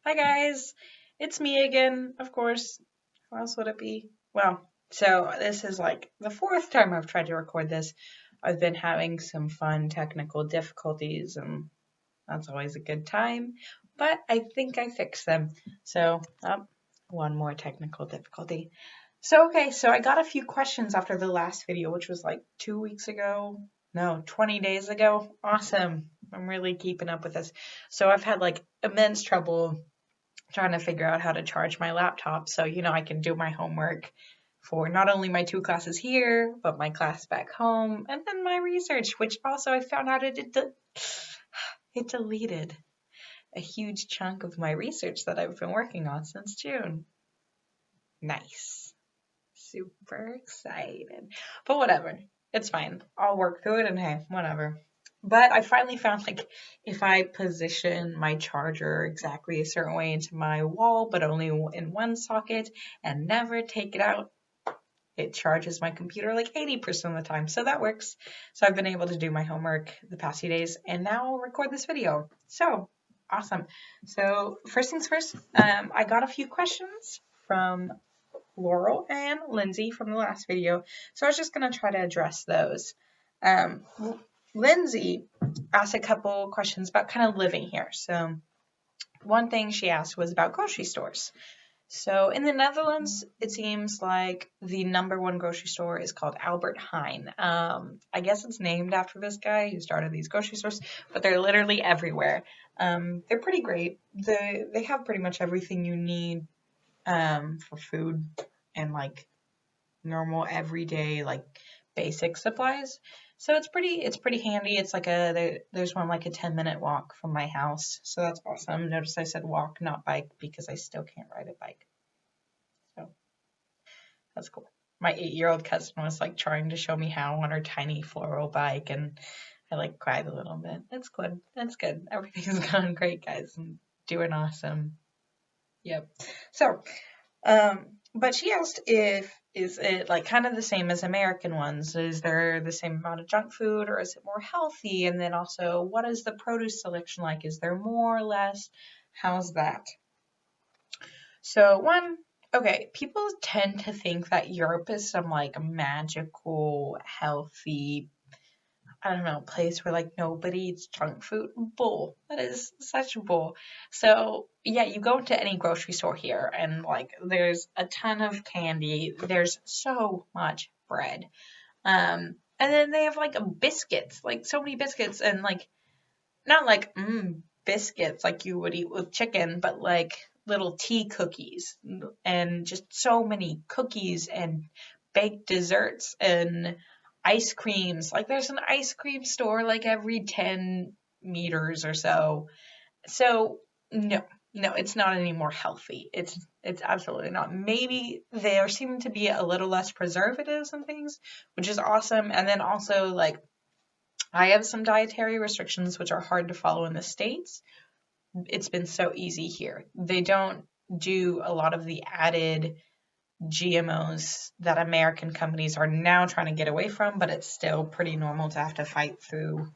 Hi guys, it's me again, of course. Who else would it be? Well, so this is like the fourth time I've tried to record this. I've been having some fun technical difficulties, and that's always a good time, but I think I fixed them. So, one more technical difficulty. So I got a few questions after the last video, which was like 2 weeks ago. No, 20 days ago. Awesome. I'm really keeping up with this. So I've had like immense trouble trying to figure out how to charge my laptop so I can do my homework for not only my two classes here but my class back home and then my research, which also I found out it deleted a huge chunk of my research that I've been working on since June. Nice. Super excited. But whatever. It's fine. I'll work through it and hey, whatever. But I finally found like if I position my charger exactly a certain way into my wall, but only in one socket and never take it out, it charges my computer like 80% of the time. So that works. So I've been able to do my homework the past few days and now I'll record this video. So awesome. So first things first, I got a few questions from Laurel and Lindsay from the last video. So I was just going to try to address those. Um, Lindsay asked a couple questions about kind of living here. So one thing she asked was about grocery stores. So in the Netherlands, it seems like the number one grocery store is called Albert Heijn. I guess it's named after this guy who started these grocery stores, but they're literally everywhere. They're pretty great. They have pretty much everything you need for food and like normal everyday like basic supplies. So it's pretty handy. It's like there's one like a 10-minute walk from my house. So that's awesome. Notice I said walk, not bike, because I still can't ride a bike. So that's cool. My 8-year-old cousin was like trying to show me how on her tiny floral bike and I like cried a little bit. It's good. That's good. Everything's going great, guys. I'm doing awesome. Yep. So but she asked if is it like kind of the same as American ones? Is there the same amount of junk food or is it more healthy? And then also, what is the produce selection like? Is there more or less? How's that? So okay, people tend to think that Europe is some like magical, healthy, I don't know, place where like nobody eats junk food. Bull. That is such bull. So yeah, you go into any grocery store here and like there's a ton of candy. There's so much bread. And then they have like biscuits, like so many biscuits and like not like biscuits like you would eat with chicken, but like little tea cookies and just so many cookies and baked desserts and ice creams. Like there's an ice cream store like every 10 meters or so. So no, no, it's not any more healthy. It's absolutely not. Maybe there seem to be a little less preservatives and things, which is awesome. And then also like I have some dietary restrictions which are hard to follow in the States. It's been so easy here. They don't do a lot of the added GMOs that American companies are now trying to get away from, but it's still pretty normal to have to fight through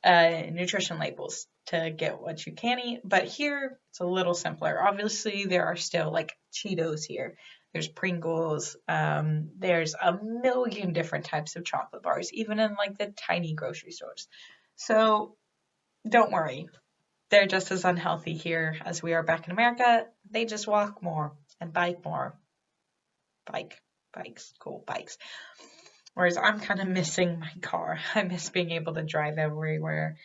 nutrition labels to get what you can eat. But here, it's a little simpler. Obviously, there are still like Cheetos here. There's Pringles. There's a million different types of chocolate bars, even in like the tiny grocery stores. So don't worry. They're just as unhealthy here as we are back in America. They just walk more and bike more. Bikes, cool bikes. Whereas I'm kind of missing my car. I miss being able to drive everywhere.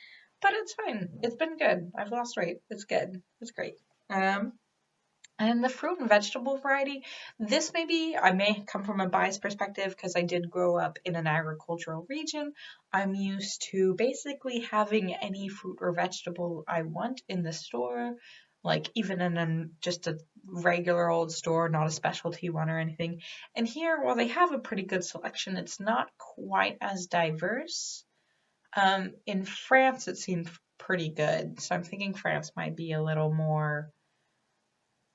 But it's fine. It's been good. I've lost weight. It's good. It's great. Um, and the fruit and vegetable variety, this I may come from a biased perspective because I did grow up in an agricultural region. I'm used to basically having any fruit or vegetable I want in the store, like even in just a regular old store, not a specialty one or anything. And here, while they have a pretty good selection, it's not quite as diverse. In France, it seemed pretty good. So I'm thinking France might be a little more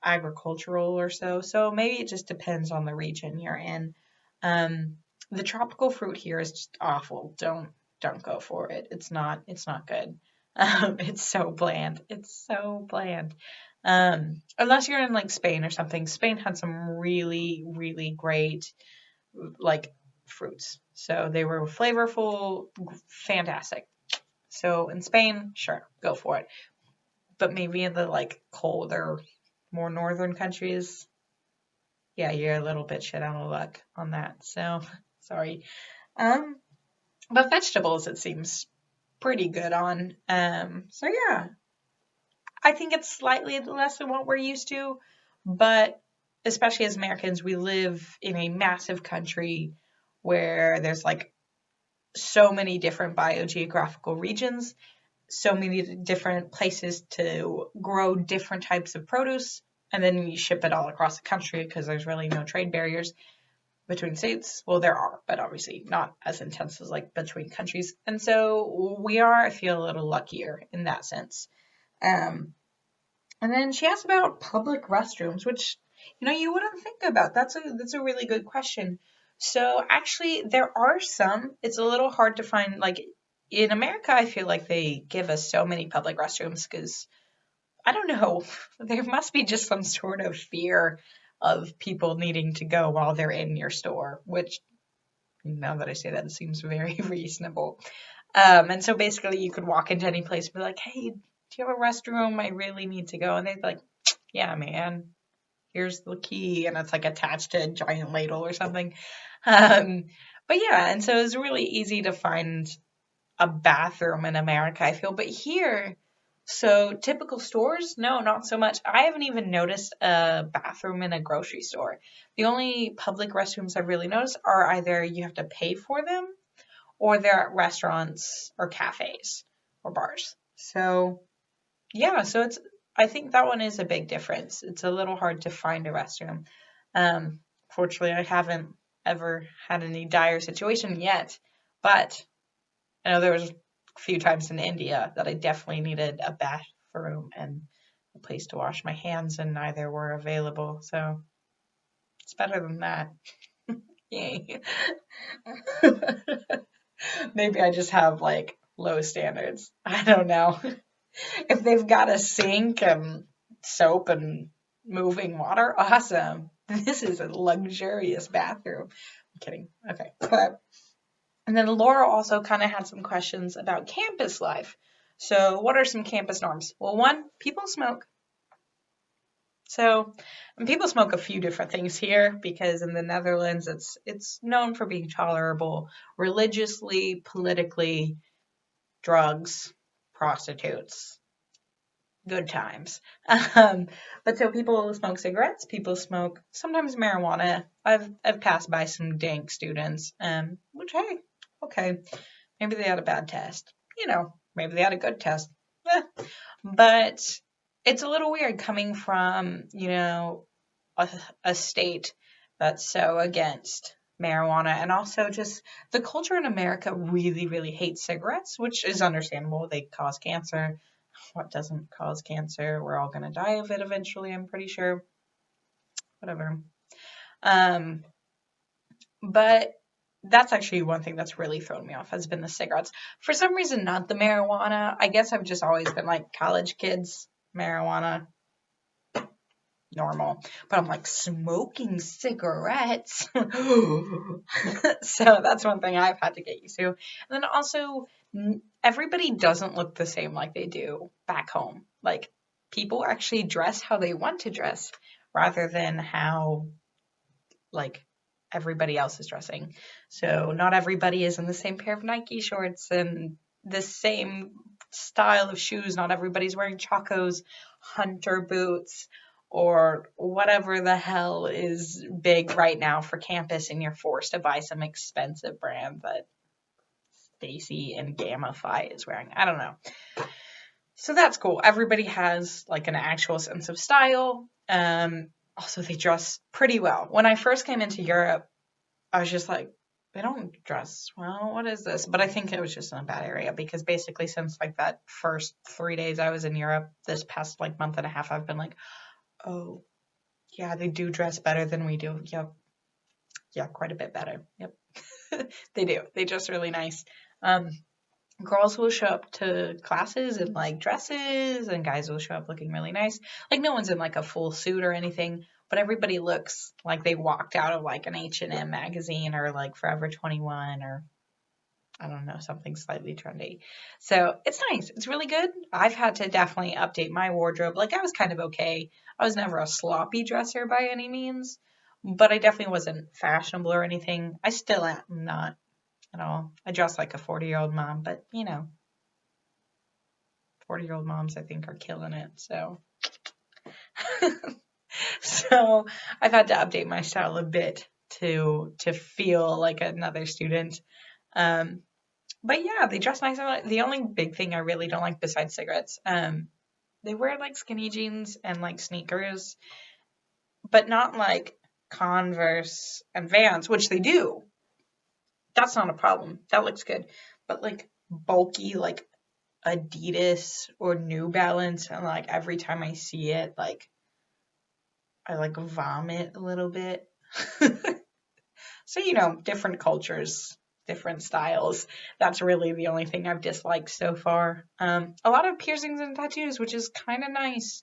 agricultural or so. So maybe it just depends on the region you're in. Um, the tropical fruit here is just awful. Don't go for it. It's not good. It's so bland. It's so bland. Unless you're in like Spain or something. Spain had some really, really great like fruits. So they were flavorful, fantastic. So in Spain, sure, go for it. But maybe in the like colder, more northern countries, yeah, you're a little bit shit out of luck on that. So sorry. Um, but vegetables, it seems pretty good on. So yeah, I think it's slightly less than what we're used to, but especially as Americans, we live in a massive country where there's like so many different biogeographical regions, so many different places to grow different types of produce, and then you ship it all across the country because there's really no trade barriers between states. Well, there are, but obviously not as intense as like between countries. And so we are, I feel, a little luckier in that sense. Um, and then she asked about public restrooms, which you wouldn't think about. That's a really good question. So actually, there are some. It's a little hard to find. Like in America, I feel like they give us so many public restrooms because I don't know. There must be just some sort of fear of people needing to go while they're in your store, which now that I say that, it seems very reasonable. And so basically, you could walk into any place and be like, "Hey, do you have a restroom? I really need to go." And they'd be like, "Yeah, man, here's the key," and it's like attached to a giant ladle or something. Um, but yeah, and so it's really easy to find a bathroom in America, I feel. But here, so typical stores, no, not so much. I haven't even noticed a bathroom in a grocery store. The only public restrooms I've really noticed are either you have to pay for them or they're at restaurants or cafes or bars. So, yeah, so I think that one is a big difference. It's a little hard to find a restroom. Um, Fortunately, I haven't ever had any dire situation yet, but I know there was a few times in India that I definitely needed a bathroom and a place to wash my hands, and neither were available. So it's better than that. Yay. Maybe I just have like low standards. I don't know. If they've got a sink and soap and moving water, awesome. This is a luxurious bathroom. I'm kidding. Okay. But and then Laura also kind of had some questions about campus life. So, what are some campus norms? Well, one, people smoke. So, and people smoke a few different things here because in the Netherlands it's known for being tolerable religiously, politically, drugs, prostitutes, good times. Um, but so people smoke cigarettes, people smoke sometimes marijuana. I've passed by some dank students, which hey, okay, maybe they had a bad test. Maybe they had a good test. Eh. But it's a little weird coming from, a, a state that's so against marijuana and also just the culture in America really, really hates cigarettes, which is understandable. They cause cancer. What doesn't cause cancer? We're all going to die of it eventually, I'm pretty sure. Whatever. Um, but that's actually one thing that's really thrown me off has been the cigarettes. For some reason, not the marijuana. I guess I've just always been like college kids, marijuana, normal. But I'm like smoking cigarettes. So that's one thing I've had to get used to. And then also, everybody doesn't look the same like they do back home. Like people actually dress how they want to dress rather than how like everybody else is dressing. So not everybody is in the same pair of Nike shorts and the same style of shoes. Not everybody's wearing Chacos, hunter boots, or whatever the hell is big right now for campus, and you're forced to buy some expensive brand that Stacy and Gamma Phi is wearing. I don't know. So that's cool. Everybody has like an actual sense of style. Also, they dress pretty well. When I first came into Europe, I was just like, they don't dress well. What is this? But I think it was just in a bad area because basically since like that first 3 days I was in Europe, this past like month and a half, I've been like, oh, yeah, they do dress better than we do. Yep. Yeah, quite a bit better. Yep. They do. They dress really nice. Um, girls will show up to classes in like dresses and guys will show up looking really nice. Like no one's in like a full suit or anything, but everybody looks like they walked out of like an H&M magazine or like Forever 21 or I don't know, something slightly trendy. So it's nice. It's really good. I've had to definitely update my wardrobe. Like I was kind of okay. I was never a sloppy dresser by any means, but I definitely wasn't fashionable or anything. I still am not at all. I dress like a 40-year-old mom, but 40-year-old moms I think are killing it. So so I've had to update my style a bit to feel like another student. Um, but yeah, they dress nice. The only big thing I really don't like besides cigarettes, they wear like skinny jeans and like sneakers, but not like Converse and Vans, which they do. That's not a problem. That looks good. But like bulky, like Adidas or New Balance, and like every time I see it, like I like vomit a little bit. So, different cultures, different styles. That's really the only thing I've disliked so far. A lot of piercings and tattoos, which is kind of nice.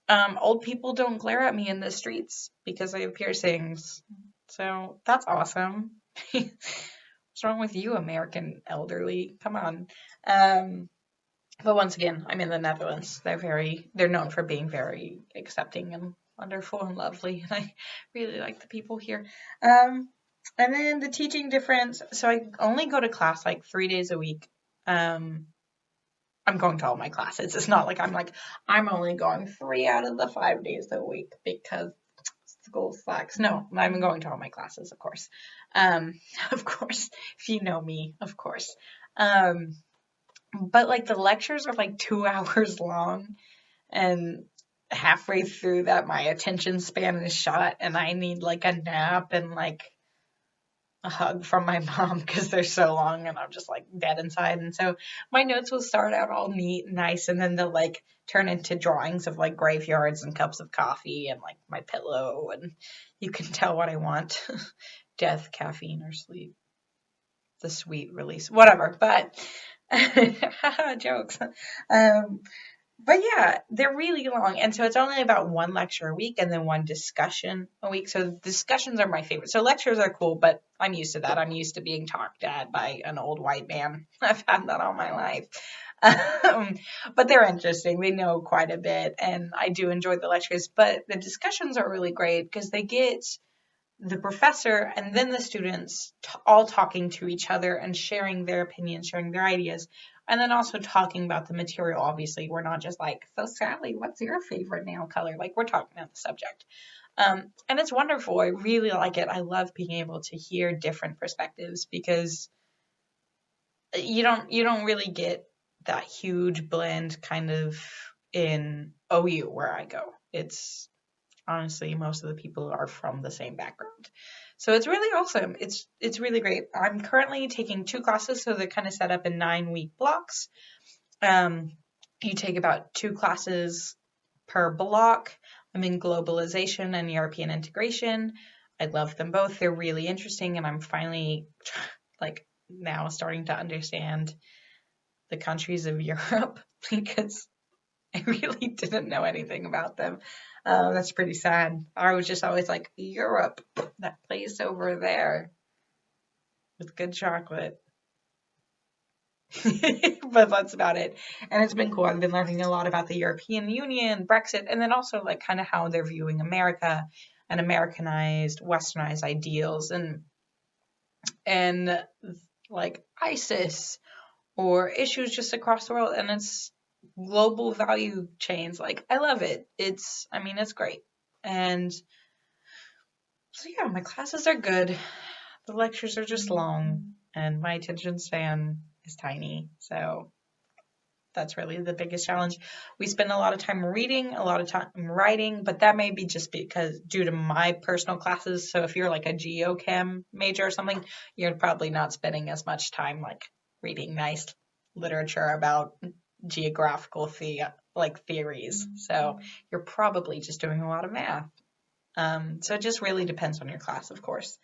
Old people don't glare at me in the streets because I have piercings. So that's awesome. What's wrong with you, American elderly? Come on. But once again, I'm in the Netherlands. They're known for being very accepting and wonderful and lovely, and I really like the people here. And then the teaching difference. So I only go to class like 3 days a week. I'm going to all my classes. It's not like I'm only going 3 out of the 5 days a week because school sucks. No, I'm going to all my classes, of course. Of course, if you know me, of course. But like the lectures are like 2 hours long, and halfway through that, my attention span is shot, and I need like a nap and like a hug from my mom because they're so long and I'm just like dead inside. And so my notes will start out all neat and nice, and then they'll like turn into drawings of like graveyards and cups of coffee and like my pillow, and you can tell what I want. Death, caffeine, or sleep. The sweet release, whatever. But jokes. Um, but yeah, they're really long. And so it's only about one lecture a week and then one discussion a week. So discussions are my favorite. So lectures are cool, but I'm used to that. I'm used to being talked at by an old white man. I've had that all my life. But they're interesting. They know quite a bit, and I do enjoy the lectures. But the discussions are really great because they get the professor and then the students all talking to each other and sharing their opinions, sharing their ideas, and then also talking about the material. Obviously, we're not just like, so Sally, what's your favorite nail color? Like, we're talking about the subject. And it's wonderful. I really like it. I love being able to hear different perspectives because you don't really get that huge blend kind of in OU where I go. It's honestly most of the people are from the same background. So it's really awesome. It's really great. I'm currently taking 2 classes, so they're kind of set up in 9-week blocks. Um, you take about 2 classes per block. I'm in globalization and European integration. I love them both. They're really interesting, and I'm finally like now starting to understand the countries of Europe because I really didn't know anything about them. That's pretty sad. I was just always like, Europe, that place over there with good chocolate. But that's about it. And it's been cool. I've been learning a lot about the European Union, Brexit, and then also like kind of how they're viewing America and Americanized, westernized ideals and like ISIS or issues just across the world. And it's global value chains. Like, I love it. It's great. And so, yeah, my classes are good. The lectures are just long, and my attention span is tiny. So, that's really the biggest challenge. We spend a lot of time reading, a lot of time writing, but that may be just because due to my personal classes. So, if you're like a geochem major or something, you're probably not spending as much time like reading nice literature about geographical theories. So you're probably just doing a lot of math. So it just really depends on your class, of course.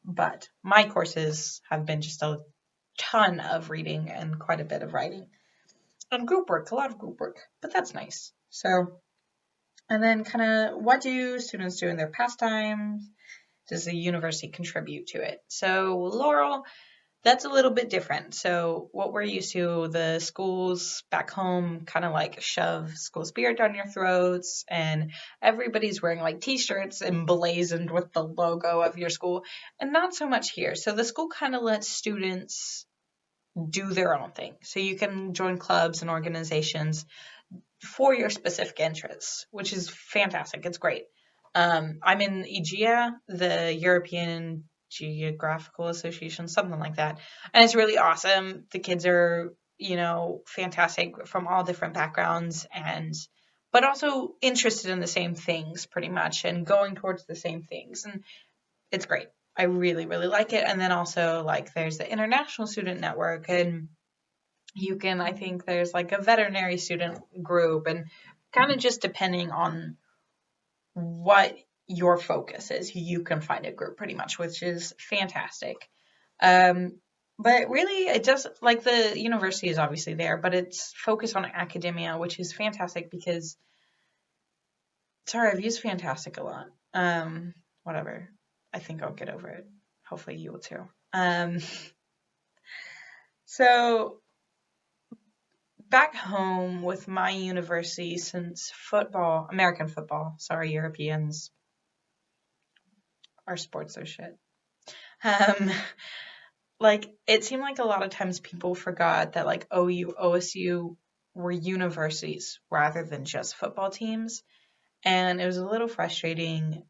But my courses have been just ton of reading and quite a bit of writing. And group work, a lot of group work, but that's nice. So, and then kind of what do students do in their pastimes? Does the university contribute to it? So, Laurel, that's a little bit different. So, what we're used to, the schools back home kind of like shove school spirit down your throats, and everybody's wearing like t shirts emblazoned with the logo of your school, and not so much here. So, the school kind of lets students do their own thing. So, you can join clubs and organizations for your specific interests, which is fantastic. It's great. I'm in EGEA, the European Geographical Association, something like that. And it's really awesome. The kids are, fantastic from all different backgrounds but also interested in the same things pretty much and going towards the same things. And it's great. I really, really like it. And then also like there's the International Student Network, and I think there's like a veterinary student group, and kind of just depending on what your focus is, you can find a group pretty much, which is fantastic. But really, it does, like, the university is obviously there, but it's focused on academia, which is fantastic because, sorry, I've used fantastic a lot. Whatever. I think I'll get over it. Hopefully you will too. So back home with my university, since American football, sorry, Europeans, our sports are shit. Like, it seemed like a lot of times people forgot that, like, OU, OSU were universities rather than just football teams. And it was a little frustrating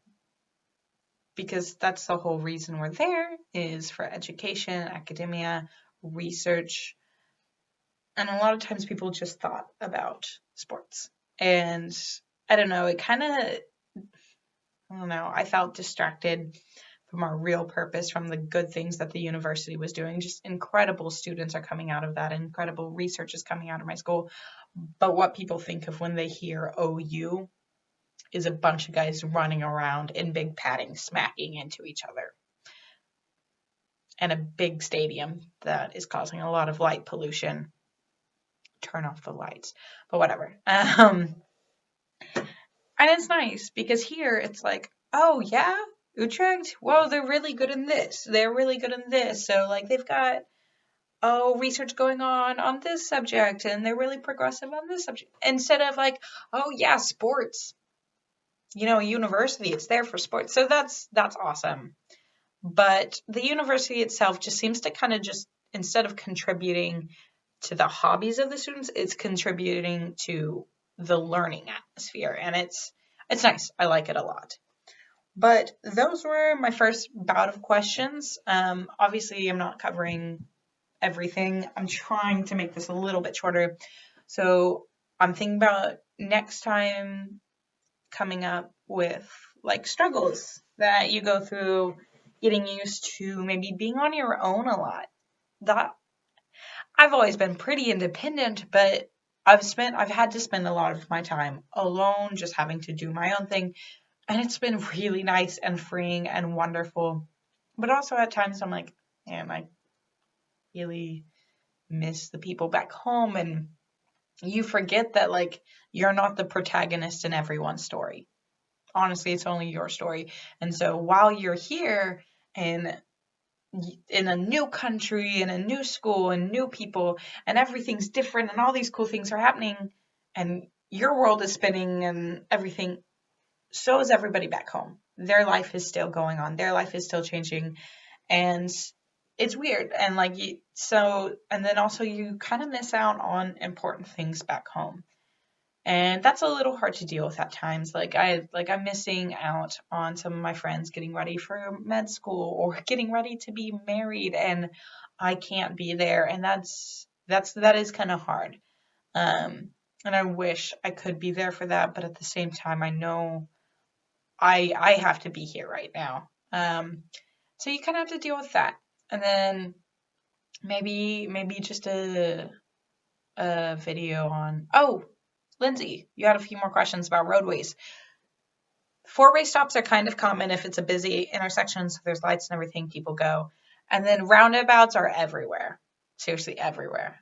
because that's the whole reason we're there, is for education, academia, research. And a lot of times people just thought about sports. And I don't know, I felt distracted from our real purpose, from the good things that the university was doing. Just incredible students are coming out of that, incredible research is coming out of my school. But what people think of when they hear OU is a bunch of guys running around in big padding, smacking into each other. And a big stadium that is causing a lot of light pollution. Turn off the lights, but whatever. And it's nice because here it's like, oh yeah, Utrecht, well, they're really good in this. They're really good in this. So like they've got research going on this subject, and they're really progressive on this subject. Instead of like, oh yeah, sports. University, it's there for sports. So that's awesome. But the university itself just seems to kind of just, instead of contributing to the hobbies of the students, it's contributing to the learning atmosphere, and it's nice. I like it a lot. But those were my first bout of questions. Obviously, I'm not covering everything. I'm trying to make this a little bit shorter. So I'm thinking about next time coming up with like struggles that you go through, getting used to maybe being on your own a lot. That I've always been pretty independent, but I've had to spend a lot of my time alone, just having to do my own thing. And it's been really nice and freeing and wonderful. But also at times I'm like, man, I really miss the people back home. And you forget that, like, you're not the protagonist in everyone's story. Honestly, it's only your story. And so while you're here and in a new country, in a new school, and new people, and everything's different, and all these cool things are happening, and your world is spinning and everything, so is everybody back home. Their life is still going on. Their life is still changing. And it's weird. And and then also you kind of miss out on important things back home. And that's a little hard to deal with at times. I'm missing out on some of my friends getting ready for med school or getting ready to be married, and I can't be there. And that is kind of hard. And I wish I could be there for that, but at the same time, I know I have to be here right now. So you kind of have to deal with that. And then maybe just a video on, Lindsay, you had a few more questions about roadways. Four-way stops are kind of common if it's a busy intersection, so there's lights and everything, people go. And then roundabouts are everywhere. seriously everywhere.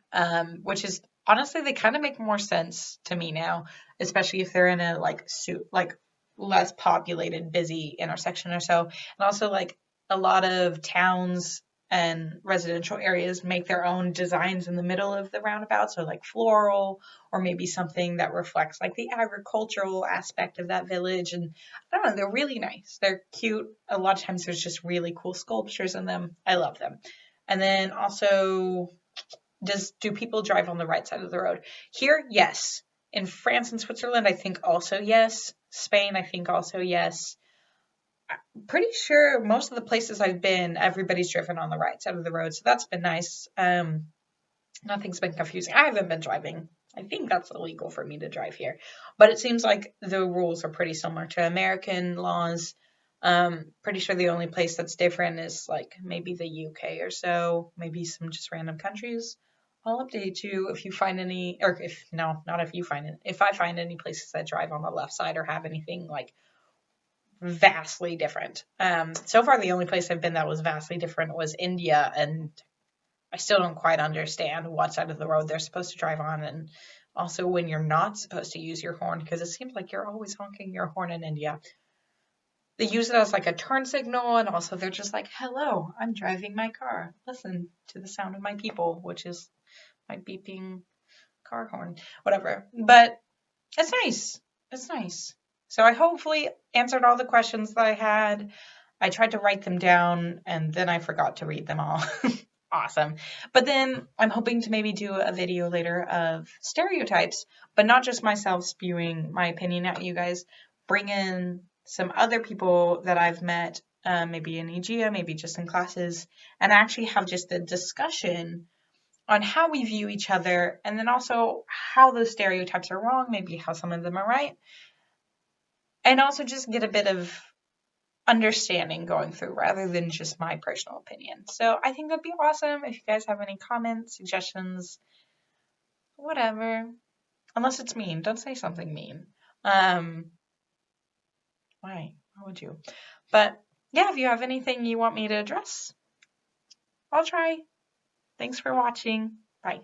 Which is honestly, they kind of make more sense to me now, especially if they're in a like less populated, busy intersection or so. And also like a lot of towns and residential areas make their own designs in the middle of the roundabout, so like floral or maybe something that reflects like the agricultural aspect of that village. And I don't know, they're really nice. They're cute. A lot of times there's just really cool sculptures in them. I love them. And then also, do people drive on the right side of the road? Here, yes. In France and Switzerland, I think also yes. Spain, I think also yes. I'm pretty sure most of the places I've been, everybody's driven on the right side of the road, so that's been nice. Nothing's been confusing. I haven't been driving. I think that's illegal for me to drive here, but it seems like the rules are pretty similar to American laws. Pretty sure the only place that's different is like maybe the UK or so, maybe some just random countries. I'll update you if you find any, or if no, not if you find it. If I find any places that drive on the left side or have anything like vastly different. So far the only place I've been that was vastly different was India, and I still don't quite understand what side of the road they're supposed to drive on, and also when you're not supposed to use your horn, because it seems like you're always honking your horn in India. They use it as like a turn signal, and also they're just like, hello, I'm driving my car. Listen to the sound of my people, which is my beeping car horn, whatever. But it's nice. It's nice. So I hopefully answered all the questions that I had. I tried to write them down and then I forgot to read them all. Awesome. But then I'm hoping to maybe do a video later of stereotypes, but not just myself spewing my opinion at you guys. Bring in some other people that I've met, maybe in EGEA, maybe just in classes, and actually have just a discussion on how we view each other, and then also how those stereotypes are wrong, maybe how some of them are right, and also just get a bit of understanding going through rather than just my personal opinion. So I think that'd be awesome if you guys have any comments, suggestions, whatever. Unless it's mean, don't say something mean. Why? Why would you? But yeah, if you have anything you want me to address, I'll try. Thanks for watching. Bye.